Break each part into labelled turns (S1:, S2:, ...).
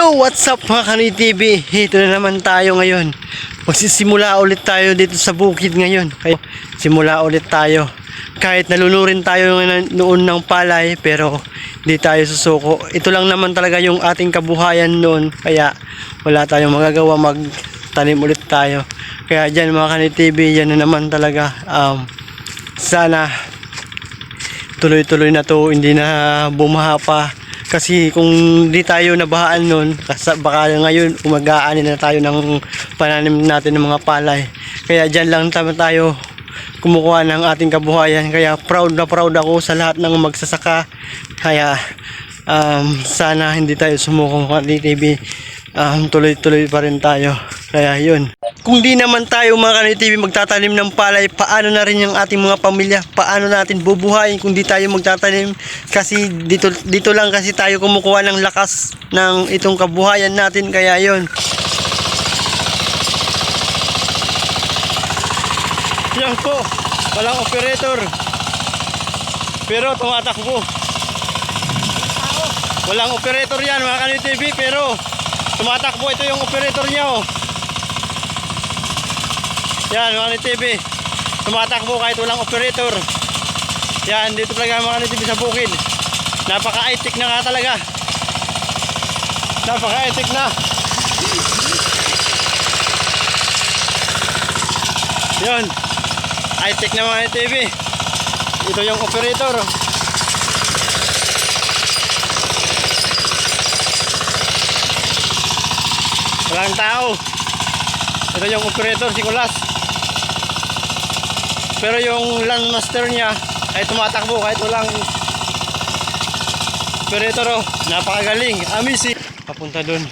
S1: Yo, what's up mga Kanoy TV? Ito na naman tayo ngayon. Magsisimula ulit tayo dito sa bukid ngayon. Kaya simula ulit tayo. Kahit nalulurin tayo noon ng palay, pero hindi tayo susuko. Ito lang naman talaga yung ating kabuhayan noon. Kaya wala tayong magagawa, magtanim ulit tayo. Kaya dyan mga Kanoy TV, yan na naman talaga. Sana tuloy-tuloy na to, hindi na bumaha pa. Kasi kung di tayo nabahaan nun, baka ngayon umagaanin na tayo ng pananim natin ng mga palay. Kaya dyan lang tayo kumukuha ng ating kabuhayan. Kaya proud na proud ako sa lahat ng magsasaka. Kaya sana hindi tayo sumuko mga TV. Tuloy-tuloy pa rin tayo. Kaya yun. Kung di naman tayo mga Kanoy TV magtatanim ng palay, paano na rin yung ating mga pamilya? Paano natin bubuhayin kung di tayo magtatanim? Kasi dito lang kasi tayo kumukuha ng lakas ng itong kabuhayan natin. Kaya yun. Yan po, walang operator. Pero tumatakbo. Walang operator yan mga Kanoy TV, pero tumatakbo. Ito yung operator niya, oh. Yan mga Kanoy TV, tumatakbo kahit walang operator. Yan, dito talaga mga Kanoy TV sa bukid. Napaka-high-tech na nga talaga. Napaka-high-tech na. Yan, high-tech na mga Kanoy TV. Ito yung operator. Walang tao. Ito yung operator, si Kulas. Pero yung landmaster niya ay tumatakbo kahit walang operator, oh. Napakagaling, amazing. Papunta dun.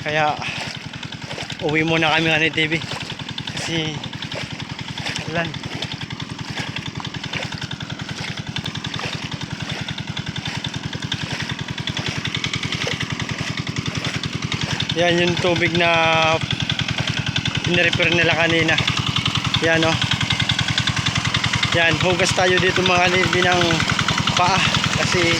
S1: Kaya uwi muna kami ng TV kasi ulan. Yan yung tubig na in-repair nila kanina. Yan, oh. Yan, hugas tayo dito mga Kanoy ng paa kasi